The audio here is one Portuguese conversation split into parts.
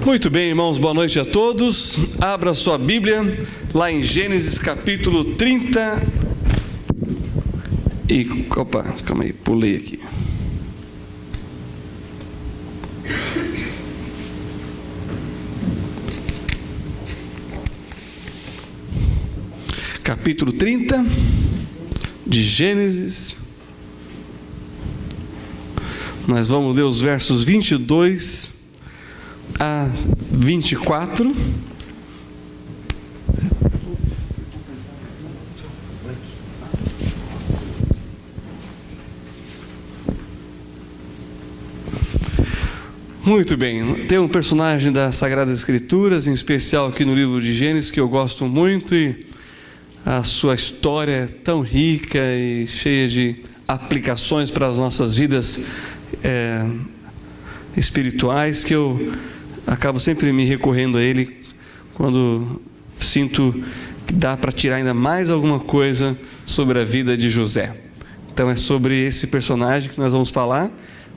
Muito bem, irmãos, boa noite a todos. Abra sua Bíblia lá em Gênesis capítulo 30 calma aí, pulei aqui. Capítulo 30 de Gênesis. Nós vamos ler os versos 22 a 24. Muito bem, tem um personagem das Sagradas Escrituras, em especial aqui no livro de Gênesis, que eu gosto muito, e a sua história é tão rica e cheia de aplicações para as nossas vidas espirituais, que eu acabo sempre me recorrendo a ele quando sinto que dá para tirar ainda mais alguma coisa sobre a vida de José. Então é sobre esse personagem que nós vamos falar,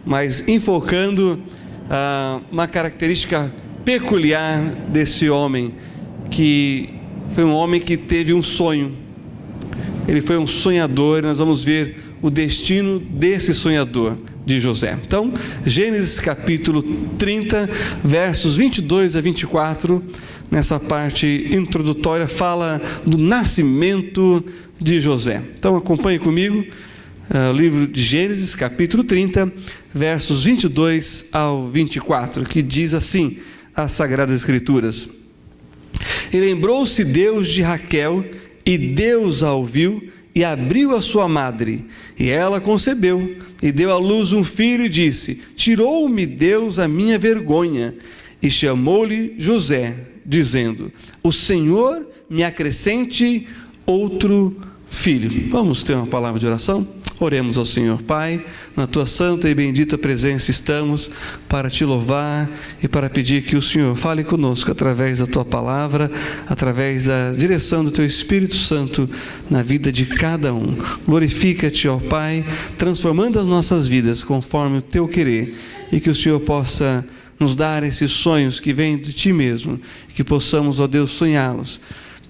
mas enfocando uma característica peculiar desse homem, que foi um homem que teve um sonho. Ele foi um sonhador, e nós vamos ver o destino desse sonhador, de José. Então, Gênesis capítulo 30, versos 22 a 24, nessa parte introdutória, fala do nascimento de José. Então, acompanhe comigo o livro de Gênesis, capítulo 30, versos 22 ao 24, que diz assim, as Sagradas Escrituras: E lembrou-se Deus de Raquel, e Deus a ouviu, e abriu a sua madre, e ela concebeu, e deu à luz um filho, e disse: Tirou-me Deus a minha vergonha, e chamou-lhe José, dizendo: O Senhor me acrescente outro filho. Vamos ter uma palavra de oração? Oremos ao Senhor. Pai, na tua santa e bendita presença estamos para te louvar e para pedir que o Senhor fale conosco através da tua palavra, através da direção do teu Espírito Santo na vida de cada um. Glorifica-te, ó Pai, transformando as nossas vidas conforme o teu querer, e que o Senhor possa nos dar esses sonhos que vêm de ti mesmo, e que possamos, ó Deus, sonhá-los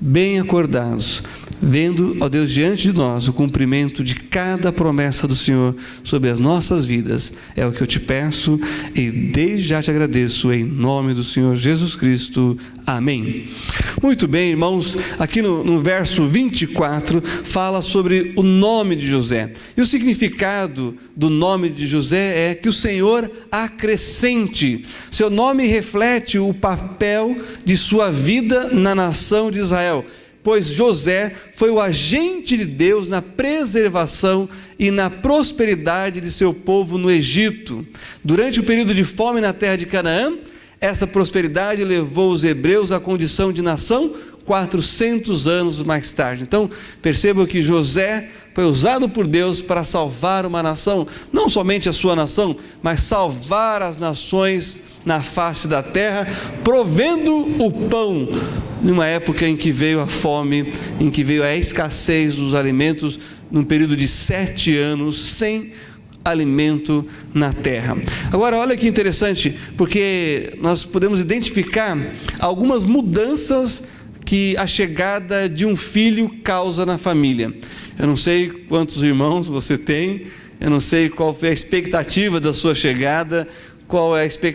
bem acordados, vendo, ó Deus, diante de nós o cumprimento de cada promessa do Senhor sobre as nossas vidas. É o que eu te peço e desde já te agradeço, em nome do Senhor Jesus Cristo. Amém. Muito bem, irmãos, aqui no verso 24 fala sobre o nome de José, e o significado do nome de José é que o Senhor acrescente. Seu nome reflete o papel de sua vida na nação de Israel, pois José foi o agente de Deus na preservação e na prosperidade de seu povo no Egito. Durante o período de fome na terra de Canaã, essa prosperidade levou os hebreus à condição de nação 400 anos mais tarde. Então, percebam que José foi usado por Deus para salvar uma nação, não somente a sua nação, mas salvar as nações na face da terra, provendo o pão, numa época em que veio a fome, em que veio a escassez dos alimentos, num período de 7 anos, sem alimento na terra. Agora, olha que interessante, porque nós podemos identificar algumas mudanças que a chegada de um filho causa na família. Eu não sei quantos irmãos você tem, eu não sei qual foi a expectativa da sua chegada,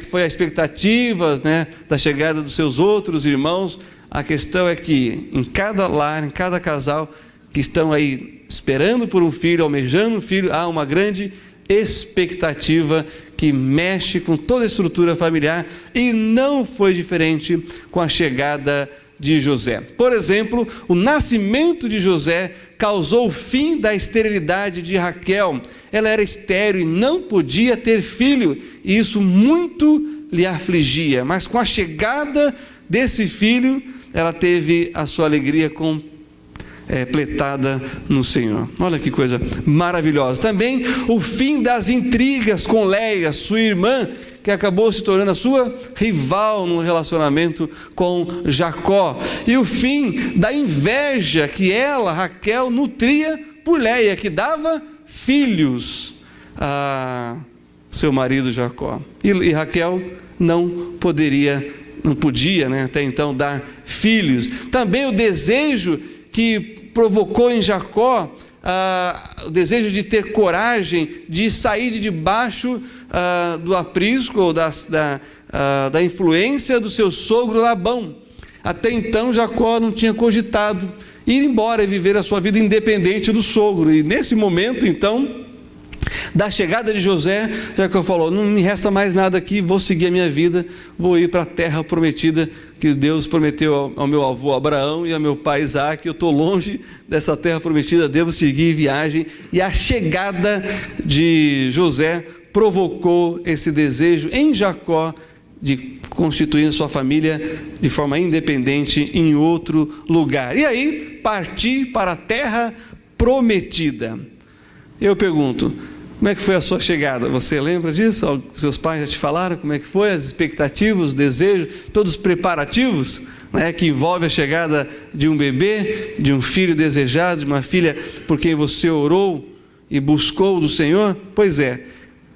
foi a expectativa, da chegada dos seus outros irmãos. A questão é que em cada lar, em cada casal que estão aí esperando por um filho, almejando um filho, há uma grande expectativa que mexe com toda a estrutura familiar, e não foi diferente com a chegada de José. Por exemplo, o nascimento de José causou o fim da esterilidade de Raquel. Ela era estéril e não podia ter filho, e isso muito lhe afligia, mas com a chegada desse filho, ela teve a sua alegria completada no Senhor. Olha que coisa maravilhosa. Também o fim das intrigas com Léia, sua irmã, que acabou se tornando a sua rival no relacionamento com Jacó. E o fim da inveja que ela, Raquel, nutria por Léia, que dava filhos a seu marido Jacó. E Raquel não poderia não podia, até então, dar filhos. Também o desejo que provocou em Jacó, o desejo de ter coragem de sair de debaixo do aprisco ou da influência do seu sogro Labão. Até então Jacó não tinha cogitado ir embora e viver a sua vida independente do sogro, e nesse momento então da chegada de José, Jacó falou: não me resta mais nada aqui, vou seguir a minha vida, vou ir para a terra prometida que Deus prometeu ao meu avô Abraão e ao meu pai Isaque. Eu estou longe dessa terra prometida, devo seguir viagem. E a chegada de José provocou esse desejo em Jacó de constituir sua família de forma independente em outro lugar. E aí partir para a terra prometida. Eu pergunto: como é que foi a sua chegada? Você lembra disso? Seus pais já te falaram como é que foi? As expectativas, os desejos, todos os preparativos, que envolve a chegada de um bebê, de um filho desejado, de uma filha por quem você orou e buscou do Senhor? Pois é,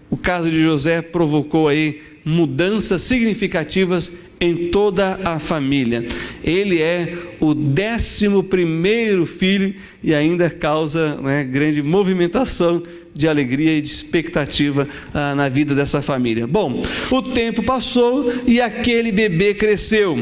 o caso de José provocou aí mudanças significativas em toda a família. Ele é o 11º filho e ainda causa grande movimentação de alegria e de expectativa na vida dessa família. Bom, o tempo passou e aquele bebê cresceu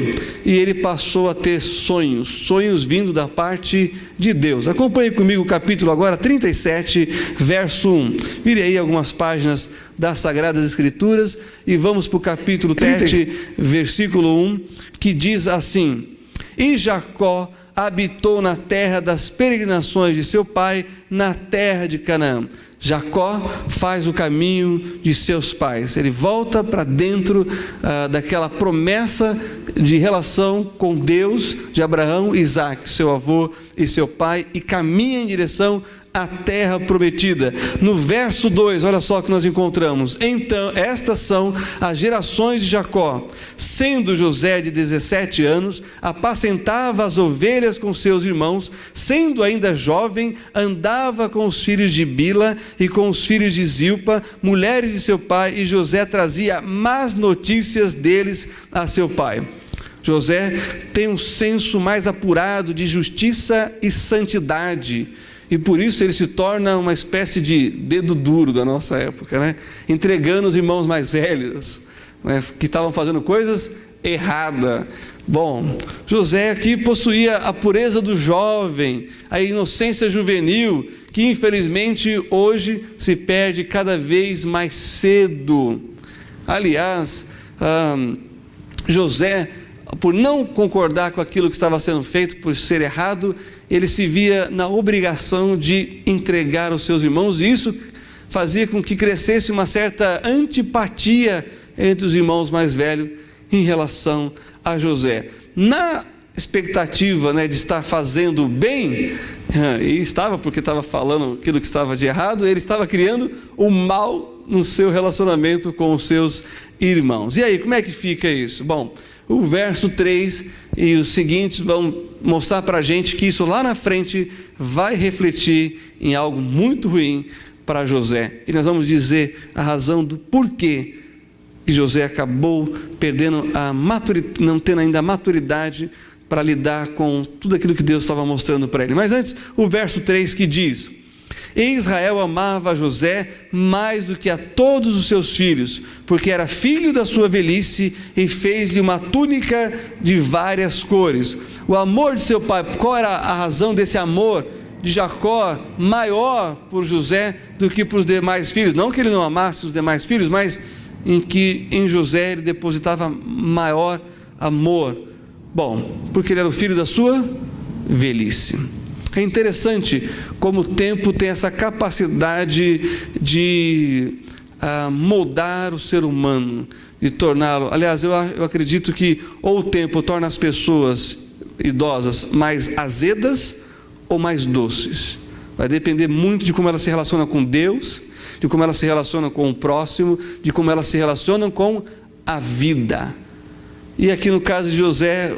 e ele passou a ter sonhos vindo da parte de Deus. Acompanhe comigo o capítulo agora 37, verso 1. Vire aí algumas páginas das Sagradas Escrituras e vamos para o capítulo 7, versículo 1, que diz assim: E Jacó habitou na terra das peregrinações de seu pai, na terra de Canaã. Jacó faz o caminho de seus pais, ele volta para dentro daquela promessa de relação com Deus de Abraão e Isaque, seu avô e seu pai, e caminha em direção à terra prometida. No verso 2, olha só o que nós encontramos: Então, estas são as gerações de Jacó. Sendo José de 17 anos, apacentava as ovelhas com seus irmãos. Sendo ainda jovem, andava com os filhos de Bila e com os filhos de Zilpa, mulheres de seu pai, e José trazia más notícias deles a seu pai. José tem um senso mais apurado de justiça e santidade, e por isso ele se torna uma espécie de dedo duro da nossa época, entregando os irmãos mais velhos, que estavam fazendo coisas erradas. Bom, José aqui possuía a pureza do jovem, a inocência juvenil, que infelizmente hoje se perde cada vez mais cedo. Aliás, José, por não concordar com aquilo que estava sendo feito, por ser errado, ele se via na obrigação de entregar os seus irmãos, e isso fazia com que crescesse uma certa antipatia entre os irmãos mais velhos em relação a José. Na expectativa de estar fazendo bem, e estava, porque estava falando aquilo que estava de errado, ele estava criando o mal no seu relacionamento com os seus irmãos. E aí, como é que fica isso? Bom, o verso 3 e os seguintes vão mostrar para a gente que isso lá na frente vai refletir em algo muito ruim para José. E nós vamos dizer a razão do porquê que José acabou perdendo não tendo ainda a maturidade para lidar com tudo aquilo que Deus estava mostrando para ele. Mas antes, o verso 3 que diz: E Israel amava a José mais do que a todos os seus filhos, porque era filho da sua velhice, e fez-lhe uma túnica de várias cores. O amor de seu pai, qual era a razão desse amor de Jacó maior por José do que para os demais filhos? Não que ele não amasse os demais filhos, mas em José ele depositava maior amor. Bom, porque ele era o filho da sua velhice. É interessante como o tempo tem essa capacidade de moldar o ser humano, de torná-lo. Aliás, eu acredito que ou o tempo torna as pessoas idosas mais azedas ou mais doces. Vai depender muito de como elas se relacionam com Deus, de como elas se relacionam com o próximo, de como elas se relacionam com a vida. E aqui no caso de José,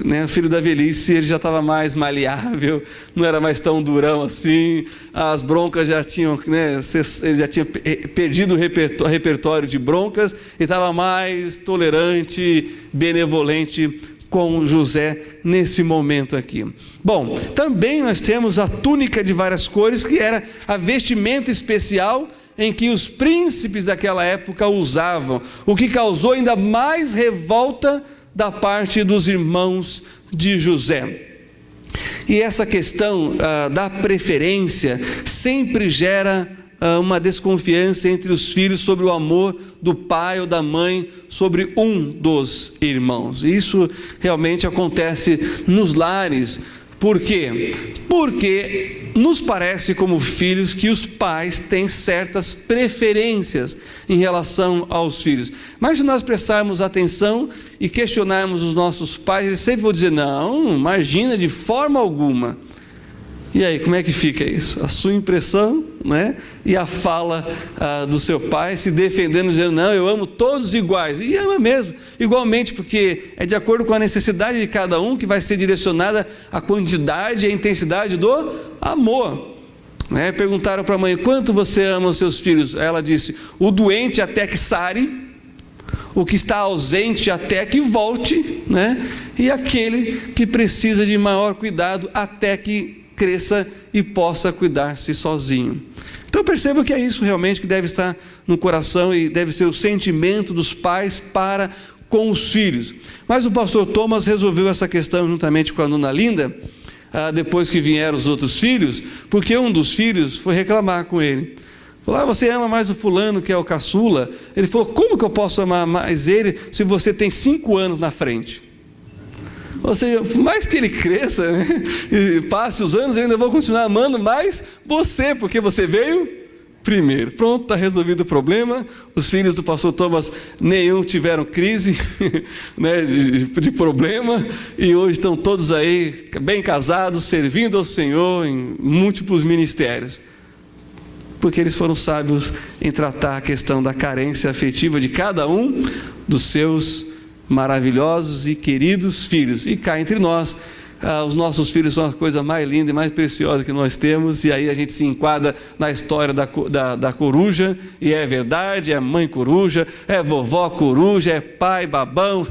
né, filho da velhice, ele já estava mais maleável, não era mais tão durão assim, as broncas já tinham, né, ele já tinha perdido o repertório de broncas, e estava mais tolerante, benevolente com José nesse momento aqui. Bom, também nós temos a túnica de várias cores, que era a vestimenta especial em que os príncipes daquela época usavam, o que causou ainda mais revolta da parte dos irmãos de José. E essa questão da preferência sempre gera uma desconfiança entre os filhos sobre o amor do pai ou da mãe sobre um dos irmãos. Isso realmente acontece nos lares. Por quê? Porque nos parece como filhos que os pais têm certas preferências em relação aos filhos. Mas se nós prestarmos atenção e questionarmos os nossos pais, eles sempre vão dizer, não, imagina, de forma alguma. E aí, como é que fica isso? A sua impressão, né? E a fala do seu pai se defendendo, dizendo, não, eu amo todos iguais. E ama mesmo, igualmente, porque é de acordo com a necessidade de cada um que vai ser direcionada a quantidade e a intensidade do amor. Né? Perguntaram para a mãe, quanto você ama os seus filhos? Ela disse, o doente até que sare, o que está ausente até que volte, né? E aquele que precisa de maior cuidado até que cresça e possa cuidar-se sozinho. Então perceba que é isso realmente que deve estar no coração e deve ser o sentimento dos pais para com os filhos. Mas o pastor Thomas resolveu essa questão juntamente com a dona Linda, depois que vieram os outros filhos, porque um dos filhos foi reclamar com ele. Falou, você ama mais o fulano que é o caçula? Ele falou, como que eu posso amar mais ele se você tem 5 anos na frente? Ou seja, por mais que ele cresça, né, e passe os anos, eu ainda vou continuar amando mais você, porque você veio primeiro. Pronto, está resolvido o problema. Os filhos do pastor Thomas, nenhum tiveram crise né, de problema, e hoje estão todos aí, bem casados, servindo ao Senhor em múltiplos ministérios. Porque eles foram sábios em tratar a questão da carência afetiva de cada um dos seus maravilhosos e queridos filhos. E cá entre nós, os nossos filhos são a coisa mais linda e mais preciosa que nós temos, e aí a gente se enquadra na história da coruja, e é verdade, é mãe coruja, é vovó coruja, é pai babão,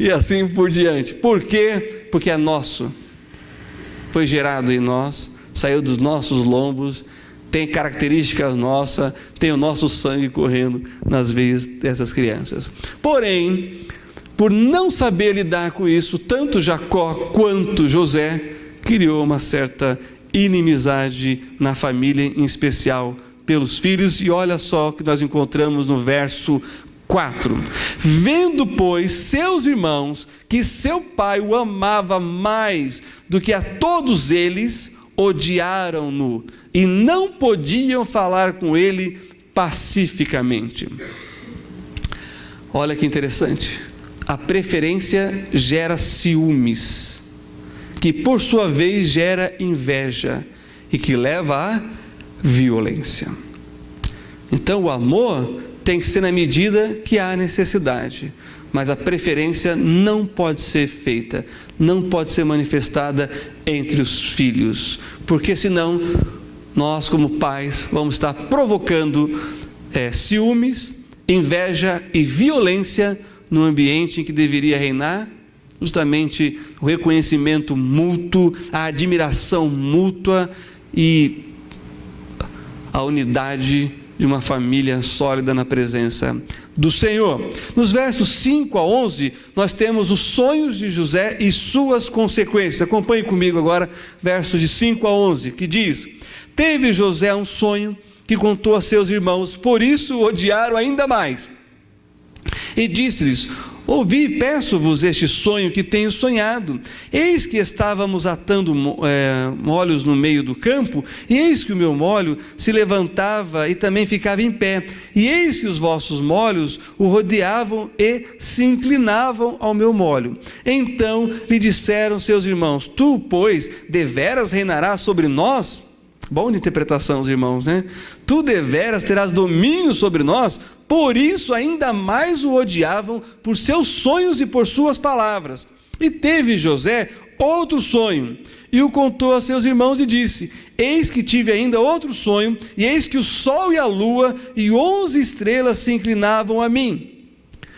e assim por diante. Por quê? Porque é nosso, foi gerado em nós, saiu dos nossos lombos, tem características nossas, tem o nosso sangue correndo nas veias dessas crianças. Porém, por não saber lidar com isso, tanto Jacó quanto José criou uma certa inimizade na família, em especial pelos filhos. E olha só o que nós encontramos no verso 4. Vendo, pois, seus irmãos que seu pai o amava mais do que a todos eles, odiaram-no e não podiam falar com ele pacificamente. Olha que interessante. A preferência gera ciúmes, que por sua vez gera inveja e que leva à violência. Então o amor tem que ser na medida que há necessidade, mas a preferência não pode ser feita, não pode ser manifestada entre os filhos, porque senão nós como pais vamos estar provocando ciúmes, inveja e violência no ambiente em que deveria reinar justamente o reconhecimento mútuo, a admiração mútua e a unidade de uma família sólida na presença do Senhor. Nos versos 5 a 11, nós temos os sonhos de José e suas consequências. Acompanhe comigo agora, versos de 5 a 11, que diz: teve José um sonho que contou a seus irmãos, por isso o odiaram ainda mais. E disse-lhes: ouvi, peço-vos este sonho que tenho sonhado. Eis que estávamos atando molhos no meio do campo, e eis que o meu molho se levantava e também ficava em pé. E eis que os vossos molhos o rodeavam e se inclinavam ao meu molho. Então lhe disseram seus irmãos: tu, pois, deveras reinarás sobre nós? Bom de interpretação, os irmãos, né? Tu deveras terás domínio sobre nós, por isso ainda mais o odiavam por seus sonhos e por suas palavras. E teve José outro sonho, e o contou a seus irmãos e disse: eis que tive ainda outro sonho, e eis que o sol e a lua e 11 estrelas se inclinavam a mim.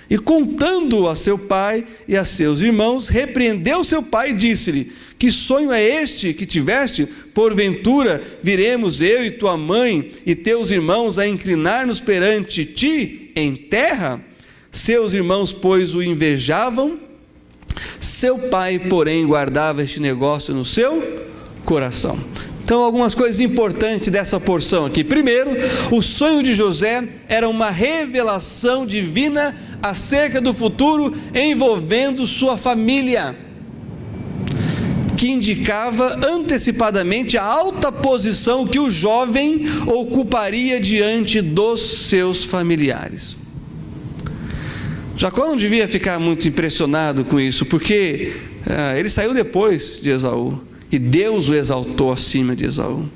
E contando-o a seu pai e a seus irmãos, repreendeu seu pai e disse-lhe: que sonho é este que tiveste? Porventura viremos eu e tua mãe e teus irmãos a inclinar-nos perante ti em terra? Seus irmãos, pois, o invejavam. Seu pai, porém, guardava este negócio no seu coração. Então, algumas coisas importantes dessa porção aqui. Primeiro, o sonho de José era uma revelação divina acerca do futuro envolvendo sua família, que indicava antecipadamente a alta posição que o jovem ocuparia diante dos seus familiares. Jacó não devia ficar muito impressionado com isso, porque ele saiu depois de Esaú, e Deus o exaltou acima de Esaú.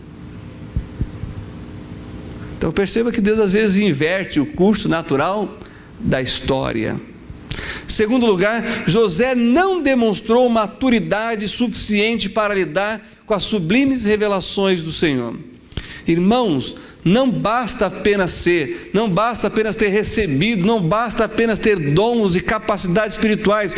Então perceba que Deus às vezes inverte o curso natural da história. Segundo lugar, José não demonstrou maturidade suficiente para lidar com as sublimes revelações do Senhor. Irmãos, não basta apenas ser, não basta apenas ter recebido, não basta apenas ter dons e capacidades espirituais.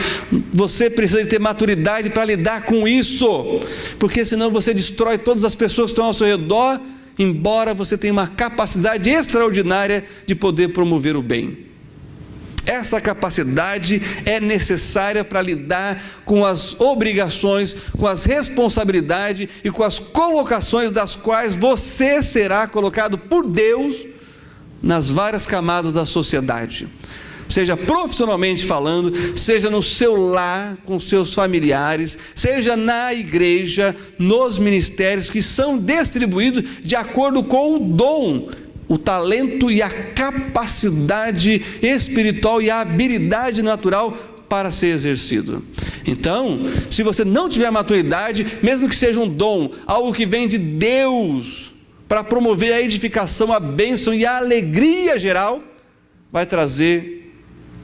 Você precisa de ter maturidade para lidar com isso, porque senão você destrói todas as pessoas que estão ao seu redor, embora você tenha uma capacidade extraordinária de poder promover o bem. Essa capacidade é necessária para lidar com as obrigações, com as responsabilidades e com as colocações das quais você será colocado por Deus nas várias camadas da sociedade. Seja profissionalmente falando, seja no seu lar, com seus familiares, seja na igreja, nos ministérios que são distribuídos de acordo com o dom, o talento e a capacidade espiritual e a habilidade natural para ser exercido. Então, se você não tiver maturidade, mesmo que seja um dom, algo que vem de Deus, para promover a edificação, a bênção e a alegria geral, vai trazer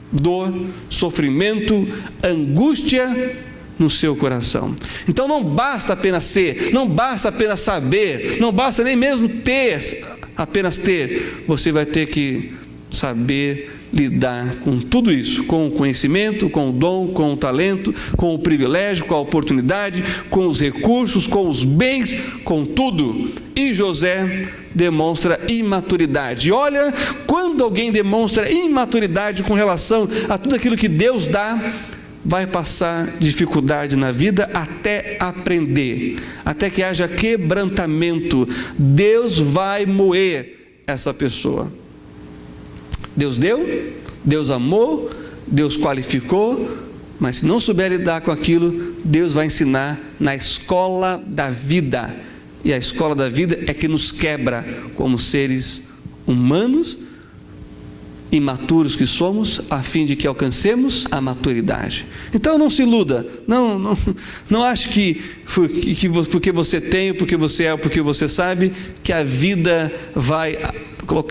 dor, sofrimento, angústia no seu coração. Então não basta apenas ser, não basta apenas saber, não basta nem mesmo apenas ter, você vai ter que saber lidar com tudo isso, com o conhecimento, com o dom, com o talento, com o privilégio, com a oportunidade, com os recursos, com os bens, com tudo. E José demonstra imaturidade. E olha, quando alguém demonstra imaturidade com relação a tudo aquilo que Deus dá, vai passar dificuldade na vida até aprender, até que haja quebrantamento. Deus vai moer essa pessoa. Deus deu, Deus amou, Deus qualificou, mas se não souber lidar com aquilo, Deus vai ensinar na escola da vida. E a escola da vida é que nos quebra como seres humanos, imaturos que somos, a fim de que alcancemos a maturidade. Então não se iluda, não ache que porque você tem, porque você é, porque você sabe, que a vida vai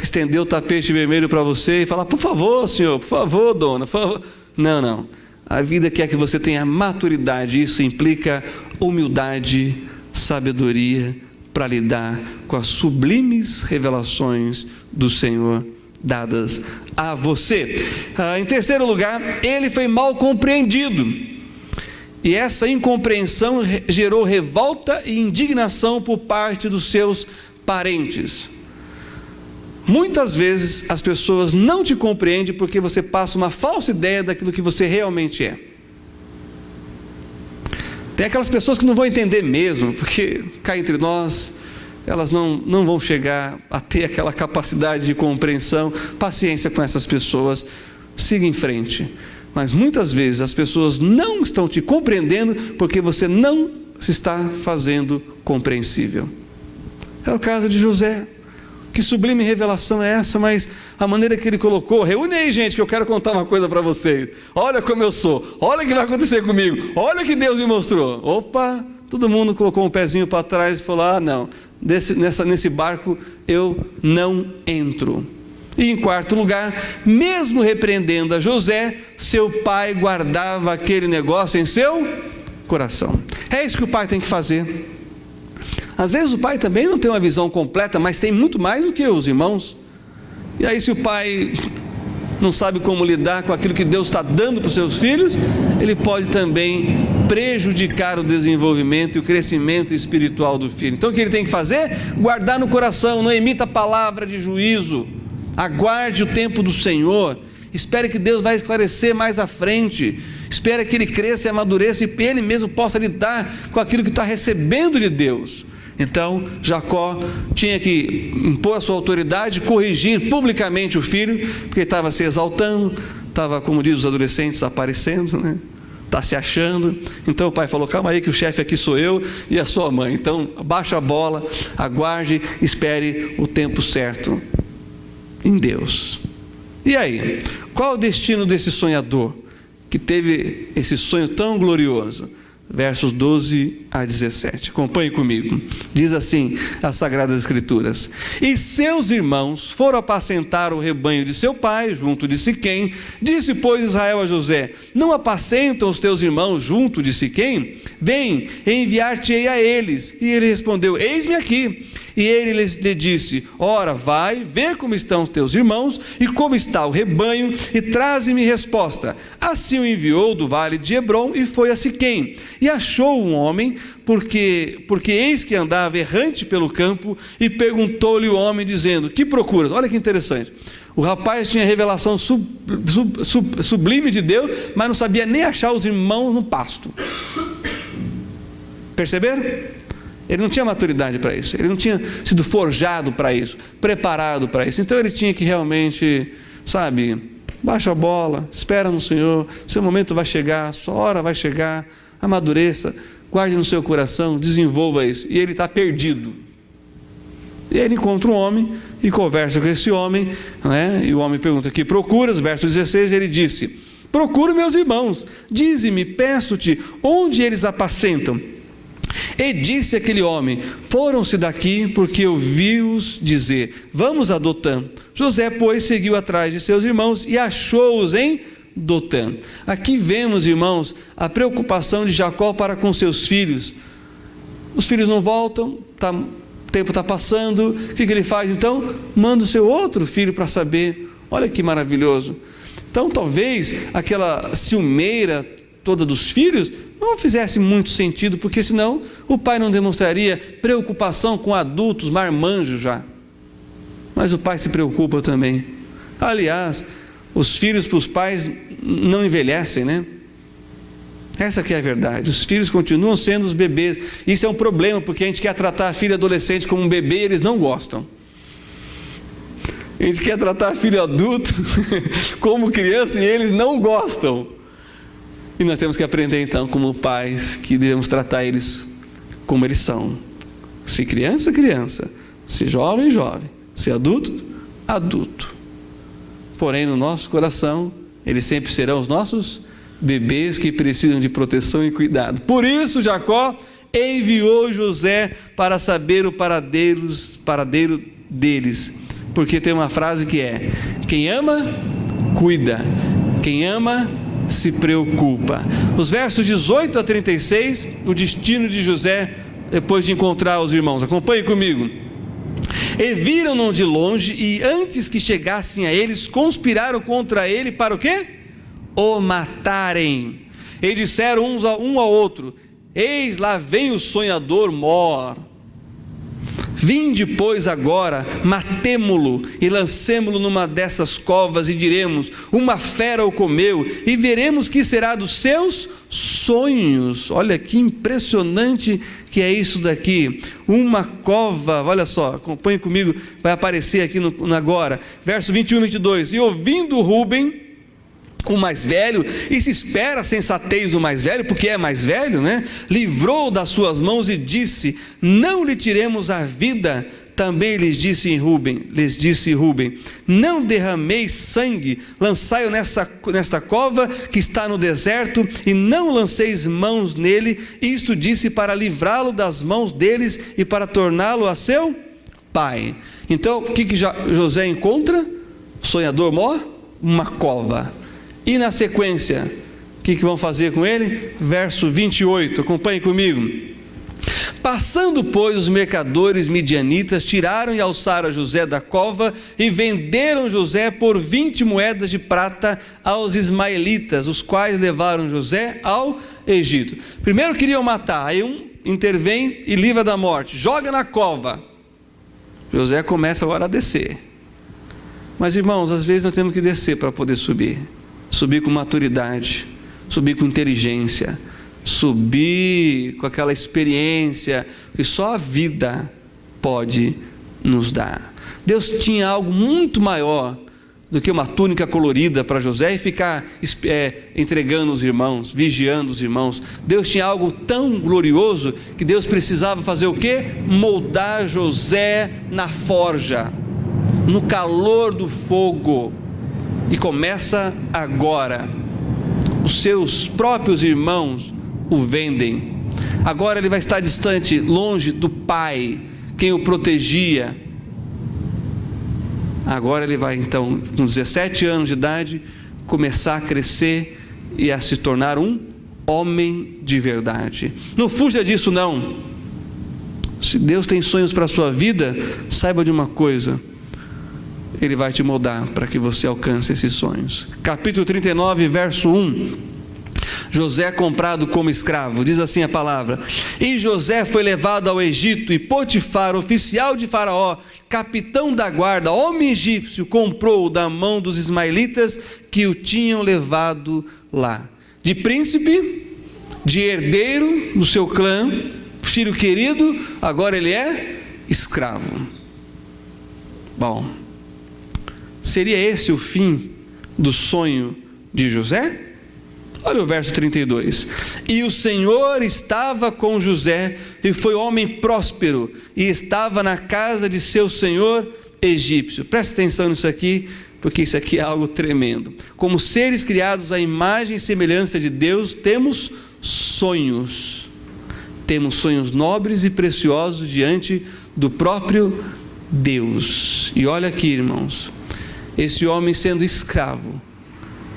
estender o tapete vermelho para você e falar: por favor, senhor, por favor, dona, por favor. Não. A vida quer que você tenha maturidade. Isso implica humildade, sabedoria para lidar com as sublimes revelações do Senhor dadas a você. Em terceiro lugar, ele foi mal compreendido, e essa incompreensão gerou revolta e indignação por parte dos seus parentes. Muitas vezes as pessoas não te compreendem porque você passa uma falsa ideia daquilo que você realmente é. Tem aquelas pessoas que não vão entender mesmo, porque cá entre nós, elas não vão chegar a ter aquela capacidade de compreensão. Paciência com essas pessoas, siga em frente. Mas muitas vezes as pessoas não estão te compreendendo porque você não se está fazendo compreensível. É o caso de José. Que sublime revelação é essa? Mas a maneira que ele colocou: reúne aí, gente, que eu quero contar uma coisa para vocês. Olha como eu sou, olha o que vai acontecer comigo, olha o que Deus me mostrou. Opa, todo mundo colocou um pezinho para trás e falou: não, nesse barco eu não entro. E em quarto lugar, mesmo repreendendo a José, seu pai guardava aquele negócio em seu coração. É isso que o pai tem que fazer. Às vezes o pai também não tem uma visão completa, mas tem muito mais do que os irmãos. E aí, se o pai não sabe como lidar com aquilo que Deus está dando para os seus filhos, ele pode também prejudicar o desenvolvimento e o crescimento espiritual do filho. Então o que ele tem que fazer? Guardar no coração, não emita palavra de juízo. Aguarde o tempo do Senhor, espere que Deus vai esclarecer mais à frente, espere que ele cresça e amadureça e ele mesmo possa lidar com aquilo que está recebendo de Deus. Então Jacó tinha que impor a sua autoridade, corrigir publicamente o filho, porque ele estava se exaltando, estava, como diz os adolescentes, aparecendo, né? Está se achando. Então o pai falou: calma aí que o chefe aqui sou eu e a sua mãe, então baixa a bola, aguarde, espere o tempo certo em Deus. E aí, qual o destino desse sonhador que teve esse sonho tão glorioso? Versos 12 a 17, acompanhe comigo. Diz assim as Sagradas Escrituras: e seus irmãos foram apacentar o rebanho de seu pai junto de Siquém. Disse, pois, Israel a José: não apacentam os teus irmãos junto de Siquém? Vem, enviar-te-ei a eles. E ele respondeu: eis-me aqui. E ele lhe disse: ora, vai, vê como estão os teus irmãos e como está o rebanho, e traze-me resposta. Assim o enviou do vale de Hebrom e foi a Siquém. E achou um homem, porque eis que andava errante pelo campo, e perguntou-lhe o homem, dizendo: que procuras? Olha que interessante. O rapaz tinha revelação sublime de Deus, mas não sabia nem achar os irmãos no pasto. Perceberam? Ele não tinha maturidade para isso, ele não tinha sido forjado para isso, preparado para isso. Então ele tinha que realmente, baixa a bola, espera no Senhor, seu momento vai chegar, sua hora vai chegar, amadureça, guarde no seu coração, desenvolva isso. E ele está perdido. E ele encontra um homem e conversa com esse homem, né? E o homem pergunta: que procuras? Verso 16, ele disse: procuro meus irmãos, dize-me, peço-te, onde eles apacentam? E disse aquele homem: foram-se daqui, porque eu vi-os dizer: vamos a Dotã. José, pois, seguiu atrás de seus irmãos e achou-os em Dotã. Aqui vemos, irmãos, a preocupação de Jacó para com seus filhos. Os filhos não voltam, o tempo está passando. O que ele faz então? Manda o seu outro filho para saber. Olha que maravilhoso. Então talvez aquela ciumeira toda dos filhos não fizesse muito sentido, porque senão o pai não demonstraria preocupação com adultos marmanjos já. Mas o pai se preocupa também. Aliás, os filhos para os pais não envelhecem, né? Essa que é a verdade. Os filhos continuam sendo os bebês. Isso é um problema, porque a gente quer tratar a filha adolescente como um bebê e eles não gostam. A gente quer tratar a filha adulto como criança e eles não gostam. E nós temos que aprender então, como pais, que devemos tratar eles como eles são. Se criança, criança. Se jovem, jovem. Se adulto, adulto. Porém, no nosso coração, eles sempre serão os nossos bebês que precisam de proteção e cuidado. Por isso, Jacó enviou José para saber o paradeiro deles. Porque tem uma frase que é: quem ama, cuida. Quem ama, se preocupa. Os versos 18 a 36, o destino de José depois de encontrar os irmãos. Acompanhe comigo. E viram-no de longe, e antes que chegassem a eles, conspiraram contra ele para o quê? O matarem. E disseram um ao outro: eis lá vem o sonhador mor. Vinde, pois, agora, matemo-lo e lancemo-lo numa dessas covas, e diremos: uma fera o comeu, e veremos que será dos seus sonhos. Olha que impressionante que é isso daqui. Uma cova, olha só, acompanhe comigo, vai aparecer aqui no agora, verso 21 e 22. E ouvindo Rúben, o mais velho, e se espera a sensatez do mais velho, porque é mais velho, né? Livrou das suas mãos e disse: não lhe tiremos a vida, também lhes disse Rúben, não derrameis sangue, lançai-o nesta cova que está no deserto, e não lanceis mãos nele. Isto disse para livrá-lo das mãos deles e para torná-lo a seu pai. Então, o que José encontra? O sonhador morre? Uma cova. E na sequência, o que vão fazer com ele? Verso 28, acompanhe comigo. Passando, pois, os mercadores midianitas, tiraram e alçaram José da cova e venderam José por 20 moedas de prata aos ismaelitas, os quais levaram José ao Egito. Primeiro queriam matar, aí um intervém e livra da morte, joga na cova. José começa agora a descer. Mas, irmãos, às vezes nós temos que descer para poder subir. Subir com maturidade, subir com inteligência, subir com aquela experiência que só a vida pode nos dar. Deus tinha algo muito maior do que uma túnica colorida para José e ficar entregando os irmãos, vigiando os irmãos. Deus tinha algo tão glorioso que Deus precisava fazer o quê? Moldar José na forja, no calor do fogo. E começa agora. Os seus próprios irmãos o vendem. Agora ele vai estar distante, longe do pai, quem o protegia. Agora ele vai então, com 17 anos de idade, começar a crescer e a se tornar um homem de verdade. Não fuja disso não. Se Deus tem sonhos para a sua vida, saiba de uma coisa: Ele vai te moldar para que você alcance esses sonhos. Capítulo 39, verso 1. José é comprado como escravo, diz assim a palavra: e José foi levado ao Egito, e Potifar, oficial de Faraó, capitão da guarda, homem egípcio, comprou-o da mão dos ismaelitas que o tinham levado lá. De príncipe, de herdeiro do seu clã, filho querido, agora ele é escravo. Bom, seria esse o fim do sonho de José? Olha o verso 32. E o Senhor estava com José, e foi homem próspero, e estava na casa de seu senhor egípcio. Presta atenção nisso aqui, porque isso aqui é algo tremendo. Como seres criados à imagem e semelhança de Deus, temos sonhos. Temos sonhos nobres e preciosos diante do próprio Deus. E olha aqui, irmãos, esse homem, sendo escravo,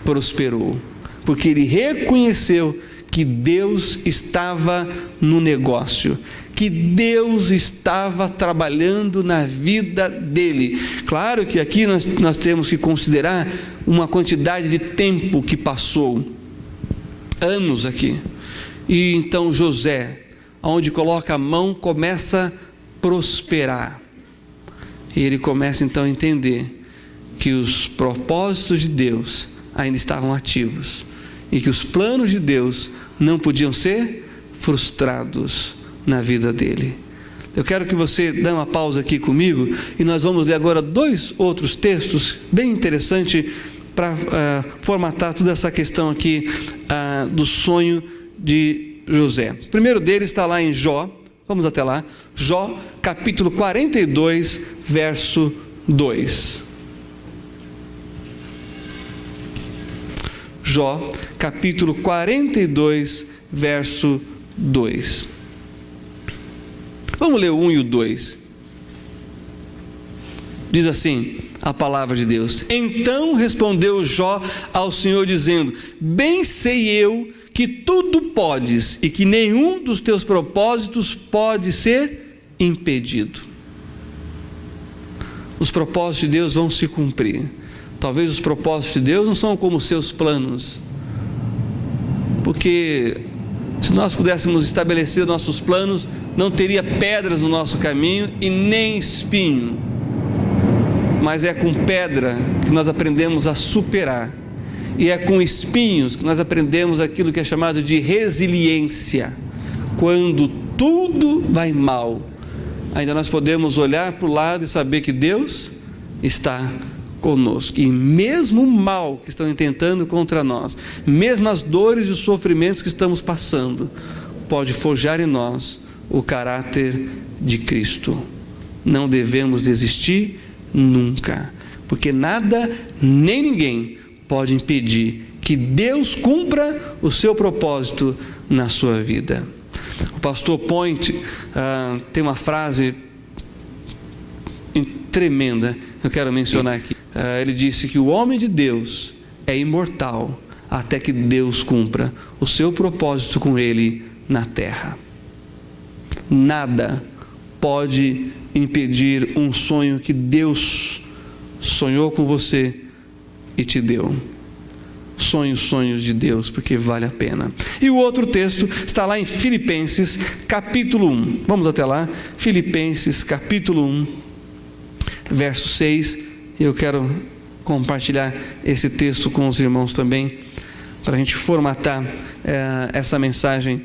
prosperou, porque ele reconheceu que Deus estava no negócio, que Deus estava trabalhando na vida dele. Claro que aqui nós temos que considerar uma quantidade de tempo que passou, anos aqui. E então José, onde coloca a mão, começa a prosperar. E ele começa então a entender que os propósitos de Deus ainda estavam ativos, e que os planos de Deus não podiam ser frustrados na vida dele. Eu quero que você dê uma pausa aqui comigo, e nós vamos ler agora 2 outros textos bem interessantes para formatar toda essa questão aqui do sonho de José. O primeiro deles está lá em Jó, vamos até lá, Jó capítulo 42, verso 2. Jó, capítulo 42, verso 2. Vamos ler o 1 e o 2. Diz assim a palavra de Deus: então respondeu Jó ao Senhor, dizendo: bem sei eu que tudo podes, e que nenhum dos teus propósitos pode ser impedido. Os propósitos de Deus vão se cumprir. Talvez os propósitos de Deus não são como os seus planos, porque se nós pudéssemos estabelecer nossos planos, não teria pedras no nosso caminho e nem espinho, mas é com pedra que nós aprendemos a superar, e é com espinhos que nós aprendemos aquilo que é chamado de resiliência. Quando tudo vai mal, ainda nós podemos olhar para o lado e saber que Deus está conosco, e mesmo o mal que estão intentando contra nós, mesmo as dores e os sofrimentos que estamos passando, pode forjar em nós o caráter de Cristo. não devemos desistir nunca, porque nada nem ninguém pode impedir que Deus cumpra o seu propósito na sua vida. O pastor Point tem uma frase tremenda que eu quero mencionar aqui. Ele disse que o homem de Deus é imortal até que Deus cumpra o seu propósito com ele na terra. Nada pode impedir um sonho que Deus sonhou com você e te deu. Sonhe os sonhos de Deus, porque vale a pena. E o outro texto está lá em Filipenses capítulo 1. Vamos até lá. Filipenses capítulo 1, verso 6. Eu quero compartilhar esse texto com os irmãos também, para a gente formatar essa mensagem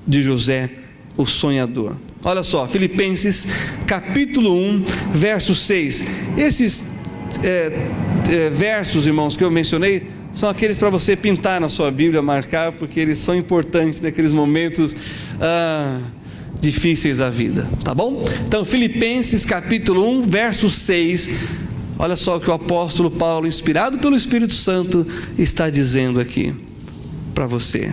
de José, o sonhador. Olha só, Filipenses capítulo 1, verso 6. Esses versos, irmãos, que eu mencionei, são aqueles para você pintar na sua Bíblia, marcar, porque eles são importantes naqueles momentos difíceis da vida, tá bom? Então, Filipenses capítulo 1, verso 6, olha só o que o apóstolo Paulo, inspirado pelo Espírito Santo, está dizendo aqui para você: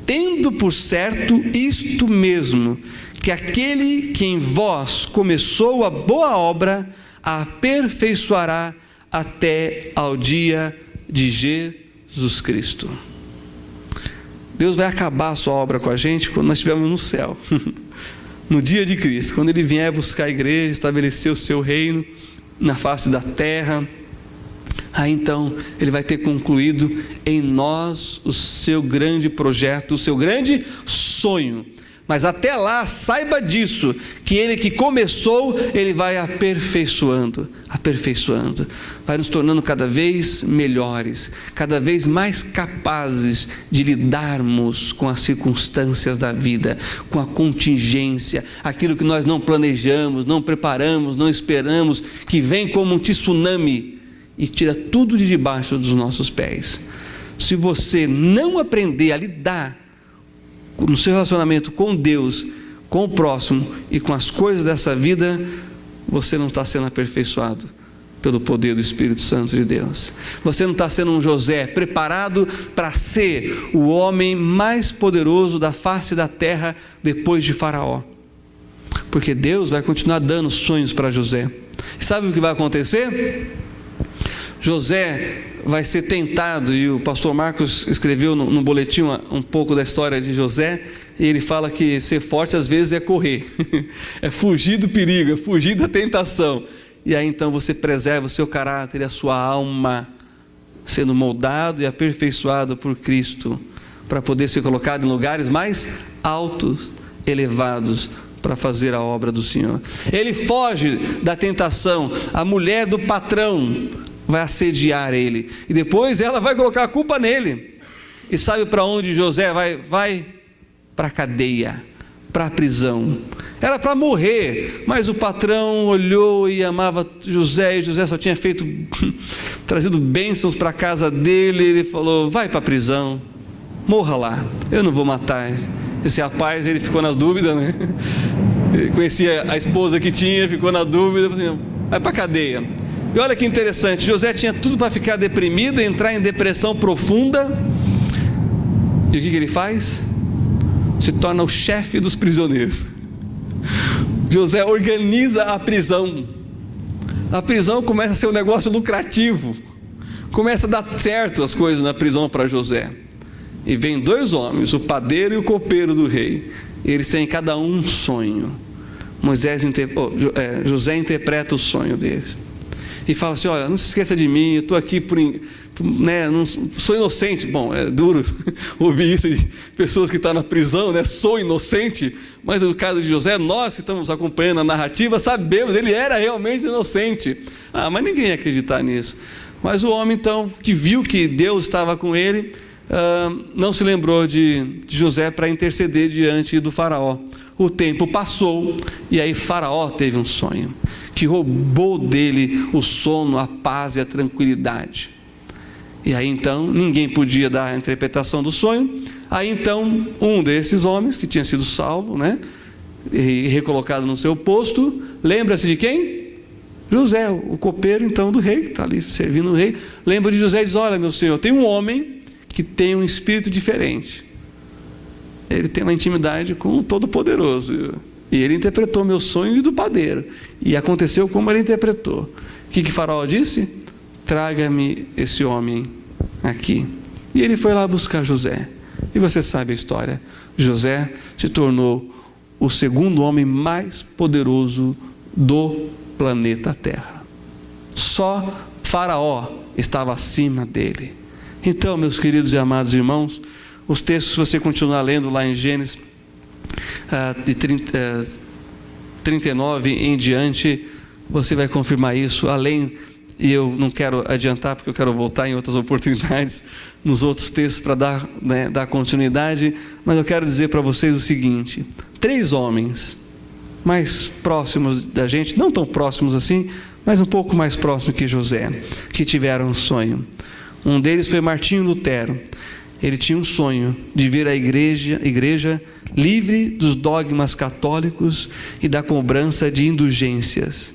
tendo por certo isto mesmo, que aquele que em vós começou a boa obra, a aperfeiçoará até ao dia de Jesus Cristo. Deus vai acabar a sua obra com a gente quando nós estivermos no céu, no dia de Cristo, quando Ele vier buscar a igreja, estabelecer o seu reino na face da terra. Aí então Ele vai ter concluído em nós o seu grande projeto, o seu grande sonho. Mas até lá, saiba disso, que Ele que começou, Ele vai aperfeiçoando, vai nos tornando cada vez melhores, cada vez mais capazes de lidarmos com as circunstâncias da vida, com a contingência, aquilo que nós não planejamos, não preparamos, não esperamos, que vem como um tsunami e tira tudo de debaixo dos nossos pés. Se você não aprender a lidar no seu relacionamento com Deus, com o próximo e com as coisas dessa vida, você não está sendo aperfeiçoado pelo poder do Espírito Santo de Deus. Você não está sendo um José preparado para ser o homem mais poderoso da face da terra depois de Faraó, porque Deus vai continuar dando sonhos para José. E sabe o que vai acontecer? José vai ser tentado, e o pastor Marcos escreveu no boletim um pouco da história de José, e ele fala que ser forte às vezes é correr, é fugir do perigo, é fugir da tentação, e aí então você preserva o seu caráter e a sua alma, sendo moldado e aperfeiçoado por Cristo, para poder ser colocado em lugares mais altos, elevados, para fazer a obra do Senhor. Ele foge da tentação, a mulher do patrão vai assediar ele, e depois ela vai colocar a culpa nele. E sabe para onde José vai? Vai para a cadeia, para a prisão. Era para morrer, mas o patrão olhou e amava José, e José só tinha trazido bênçãos para a casa dele. Ele falou: vai para a prisão, morra lá, eu não vou matar esse rapaz. Ele ficou na dúvida, né? Ele conhecia a esposa que tinha, ficou na dúvida, falou assim: vai para a cadeia. E olha que interessante, José tinha tudo para ficar deprimido, entrar em depressão profunda. E o que ele faz? Se torna o chefe dos prisioneiros. José organiza a prisão. A prisão começa a ser um negócio lucrativo. Começa a dar certo as coisas na prisão para José. E vem dois homens, o padeiro e o copeiro do rei. Eles têm cada um sonho. José interpreta o sonho deles e fala assim: olha, não se esqueça de mim, eu estou aqui não sou inocente. Bom, é duro ouvir isso de pessoas que estão na prisão, né? Sou inocente, mas no caso de José, nós que estamos acompanhando a narrativa, sabemos, ele era realmente inocente. Mas ninguém ia acreditar nisso. Mas o homem então, que viu que Deus estava com ele, não se lembrou de José para interceder diante do faraó. O tempo passou, e aí Faraó teve um sonho, que roubou dele o sono, a paz e a tranquilidade. E aí então, ninguém podia dar a interpretação do sonho. Aí então, um desses homens, que tinha sido salvo, né, e recolocado no seu posto, lembra-se de quem? José, o copeiro então do rei, que está ali servindo o rei. Lembra de José e diz: olha, meu senhor, tem um homem que tem um espírito diferente. Ele tem uma intimidade com o Todo-Poderoso. E ele interpretou meu sonho e do padeiro. E aconteceu como ele interpretou. O que Faraó disse? Traga-me esse homem aqui. E ele foi lá buscar José. E você sabe a história. José se tornou o segundo homem mais poderoso do planeta Terra. Só Faraó estava acima dele. Então, meus queridos e amados irmãos, os textos, se você continuar lendo lá em Gênesis, de 39 em diante, você vai confirmar isso. Além, e eu não quero adiantar, porque eu quero voltar em outras oportunidades, nos outros textos, para dar continuidade, mas eu quero dizer para vocês o seguinte: 3 homens mais próximos da gente, não tão próximos assim, mas um pouco mais próximos que José, que tiveram um sonho. Um deles foi Martinho Lutero. Ele tinha um sonho de ver a igreja livre dos dogmas católicos e da cobrança de indulgências.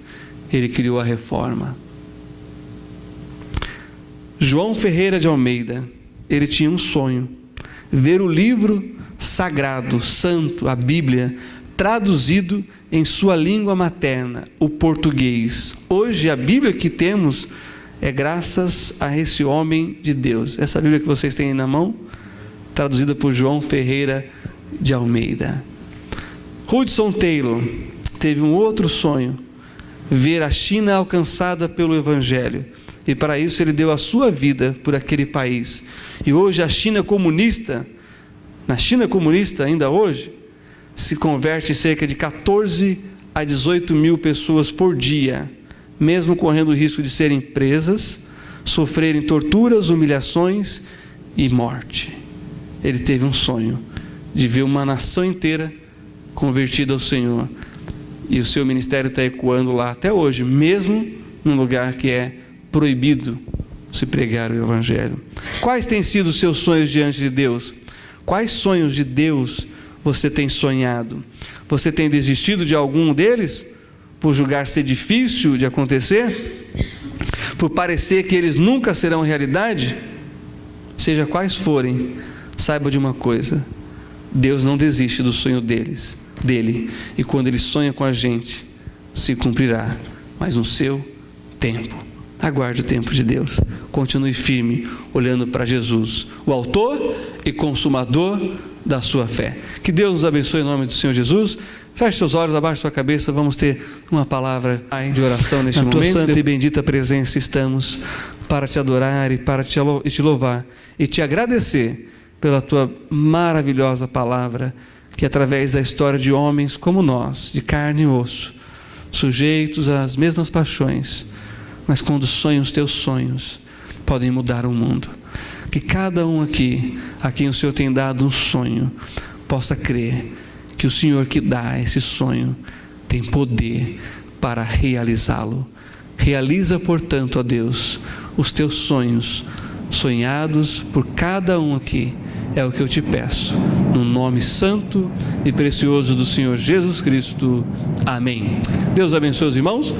Ele criou a reforma. João Ferreira de Almeida, ele tinha um sonho: ver o livro sagrado, santo, a Bíblia, traduzido em sua língua materna, o português. Hoje a Bíblia que temos é graças a esse homem de Deus. Essa Bíblia que vocês têm aí na mão, traduzida por João Ferreira de Almeida. Hudson Taylor teve um outro sonho: ver a China alcançada pelo Evangelho. E para isso ele deu a sua vida por aquele país. E hoje na China comunista ainda hoje, se converte cerca de 14 a 18 mil pessoas por dia, mesmo correndo o risco de serem presas, sofrerem torturas, humilhações e morte. Ele teve um sonho de ver uma nação inteira convertida ao Senhor. E o seu ministério está ecoando lá até hoje, mesmo num lugar que é proibido se pregar o Evangelho. Quais têm sido os seus sonhos diante de Deus? Quais sonhos de Deus você tem sonhado? Você tem desistido de algum deles por julgar ser difícil de acontecer? Por parecer que eles nunca serão realidade? Seja quais forem, saiba de uma coisa: Deus não desiste do sonho dele, e quando Ele sonha com a gente, se cumprirá, mas no seu tempo. Aguarde o tempo de Deus. Continue firme, olhando para Jesus, o autor e consumador da sua fé. Que Deus nos abençoe em nome do Senhor Jesus. Feche seus olhos, abaixe sua cabeça. Vamos ter uma palavra de oração neste momento. Na tua santa e bendita presença estamos para te adorar e para te louvar e te agradecer pela tua maravilhosa palavra, que através da história de homens como nós, de carne e osso, sujeitos às mesmas paixões, mas quando sonham os teus sonhos, podem mudar o mundo. Que cada um aqui, a quem o Senhor tem dado um sonho, possa crer que o Senhor que dá esse sonho tem poder para realizá-lo. Realiza, portanto, ó Deus, os teus sonhos, sonhados por cada um aqui. É o que eu te peço, no nome santo e precioso do Senhor Jesus Cristo. Amém. Deus abençoe os irmãos.